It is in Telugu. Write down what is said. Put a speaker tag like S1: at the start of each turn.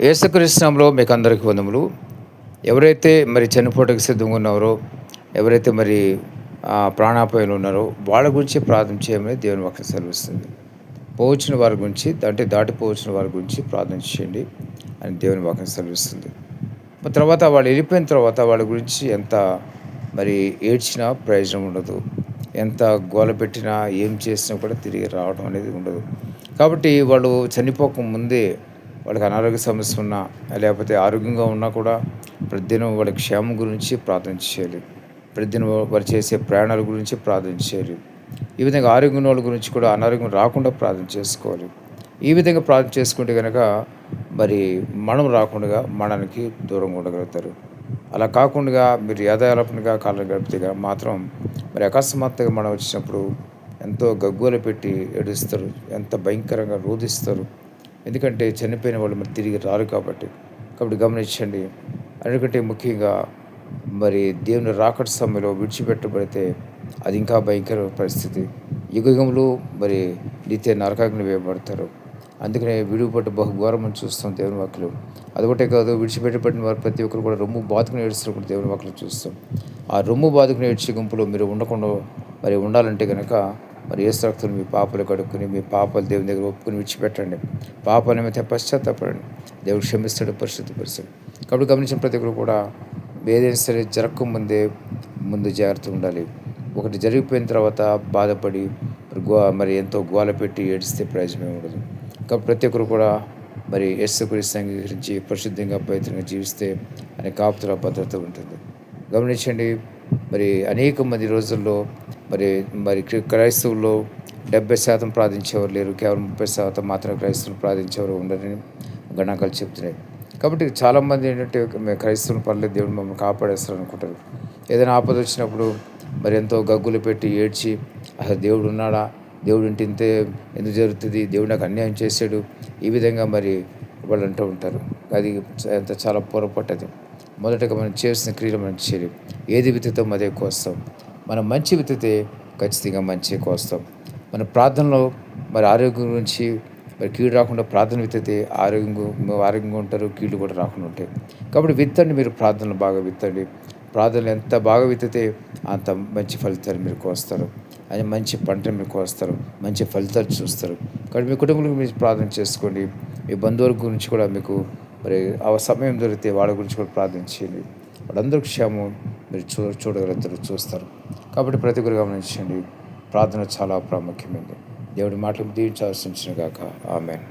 S1: యేసుక్రీస్తు నామములో మీకు అందరికి వందములు. ఎవరైతే మరి చనిపోవడానికి సిద్ధంగా ఉన్నారో, ఎవరైతే మరి ప్రాణాపాయంలో ఉన్నారో వాళ్ళ గురించి ప్రార్థన చేయమని దేవుని వాక్యం సెలవిస్తుంది. పోవచ్చిన వారి గురించి అంటే దాటిపోవచ్చిన వారి గురించి ప్రార్థన చేయండి అని దేవుని వాక్యం సెలవిస్తుంది. తర్వాత వాళ్ళు వెళ్ళిపోయిన తర్వాత వాళ్ళ గురించి ఎంత మరి ఏడ్చినా ప్రయోజనం ఉండదు. ఎంత గోల పెట్టినా ఏం చేసినా కూడా తిరిగి రావడం అనేది ఉండదు. కాబట్టి వాళ్ళు చనిపోక ముందే వాళ్ళకి అనారోగ్య సమస్య ఉన్నా లేకపోతే ఆరోగ్యంగా ఉన్నా కూడా ప్రతిదినం వాళ్ళ క్షేమం గురించి ప్రార్థన చేయాలి. ప్రతిదినం వారు చేసే ప్రయాణాల గురించి ప్రార్థన చేయాలి. ఈ విధంగా ఆరోగ్యం వాళ్ళ గురించి కూడా అనారోగ్యం రాకుండా ప్రార్థన చేసుకోవాలి. ఈ విధంగా ప్రార్థన చేసుకుంటే కనుక మరి మరణం రాకుండా మరణానికి దూరంగా ఉండగలుగుతారు. అలా కాకుండా మీరు యథాలాపనగా కాలం గడిపితే మాత్రం మరి అకస్మాత్తుగా మరణం వచ్చినప్పుడు ఎంతో గగ్గోలు పెట్టి ఏడుస్తారు, ఎంత భయంకరంగా రోధిస్తారు. ఎందుకంటే చనిపోయిన వాళ్ళు మరి తిరిగి రారు కాబట్టి గమనించండి. ఎందుకంటే ముఖ్యంగా మరి దేవుని రాకడ సమయంలో విడిచిపెట్టబడితే అది ఇంకా భయంకర పరిస్థితి. యుగములు మరి నిత్య నరకాగ్ని వేయబడతారు. అందుకనే విడిపట్టు బహుఘోరమని చూస్తాం దేవుని వాక్యలో. అదొకటే కాదు, విడిచిపెట్టబడిన వారు ప్రతి ఒక్కరు కూడా రొమ్ము బాదుకుని ఏడుస్తున్నప్పుడు దేవుని వాక్యలో చూస్తాం. ఆ రొమ్ము బాదుకుని ఏడ్చే గుంపులో మీరు ఉండకుండా మరి ఉండాలంటే కనుక మరి యేసు రక్తంలో మీ పాపాలు కడుక్కుని మీ పాపాలు దేవుని దగ్గర ఒప్పుకుని విడిచిపెట్టండి. పాప నిమిత్తం పశ్చాత్తాపడండి. దేవుడు క్షమిస్తాడు, పరిశుద్ధపరుస్తాడు. కాబట్టి గమనించిన ప్రతి ఒక్కరు కూడా ఏదైనా సరే జరగక ముందు జాగ్రత్త ఉండాలి. ఒకటి జరిగిపోయిన తర్వాత బాధపడి మరి ఎంతో గోల పెట్టి ఏడిస్తే ప్రయోజనం ఉండదు. కాబట్టి ప్రతి ఒక్కరు కూడా మరి యేసుక్రీస్తుని అంగీకరించి పరిశుద్ధంగా పవిత్రంగా జీవిస్తే అనే కాపుదల భద్రత ఉంటుంది. గమనించండి, మరి అనేక మంది రోజుల్లో మరి మరి క్రైస్తవుల్లో 70% ప్రార్థించేవారు లేరు. కేవలం 30% మాత్రమే క్రైస్తవులు ప్రార్థించేవారు ఉండరని గణాంకాలు చెప్తున్నాయి. కాబట్టి చాలామంది ఏంటంటే మేము క్రైస్తవులు పర్లేదు, దేవుడు మమ్మల్ని కాపాడేస్తారు అనుకుంటారు. ఏదైనా ఆపద వచ్చినప్పుడు మరి ఎంతో గగ్గులు పెట్టి ఏడ్చి అసలు దేవుడు ఉన్నాడా, దేవుడు ఇంటి ఇంతే ఎందుకు జరుగుతుంది, దేవుడు నాకు అన్యాయం చేశాడు, ఈ విధంగా మరి వాళ్ళు అంటూ ఉంటారు. అది చాలా పొరపాటు. మొదటగా మనం చేసిన క్రియలు మనం చేయాలి. ఏది విత్తుతాం అదే కోస్తాం. మనం మంచి విత్తితే ఖచ్చితంగా మంచి కోస్తాం. మన ప్రార్థనలో మరి ఆరోగ్యం గురించి మరి కీడు రాకుండా ప్రార్థన విత్తితే ఆరోగ్యంగా ఉంటారు, కీళ్ళు కూడా రాకుండా ఉంటాయి. కాబట్టి విత్తండి, మీరు ప్రార్థనలు బాగా విత్తండి. ప్రార్థనలు ఎంత బాగా విత్తితే అంత మంచి ఫలితాలు మీరు కోస్తారు. అది మంచి పంటను మీరు కోస్తారు, మంచి ఫలితాలు చూస్తారు. కాబట్టి మీ కుటుంబంలో మీరు ప్రార్థన చేసుకోండి. మీ బంధువుల గురించి కూడా మీకు మరి ఆ సమయం దొరికితే వాళ్ళ గురించి కూడా ప్రార్థన చేయండి. వాళ్ళందరూ క్షేమం మీరు చూడగలుగుతారు, చూస్తారు. కాబట్టి ప్రతి ఒక్కరు గమనించండి, ప్రార్థన చాలా ప్రాముఖ్యమైనది. దేవుడి మాటలు దీవించాల్సి గాక. ఆమేన్.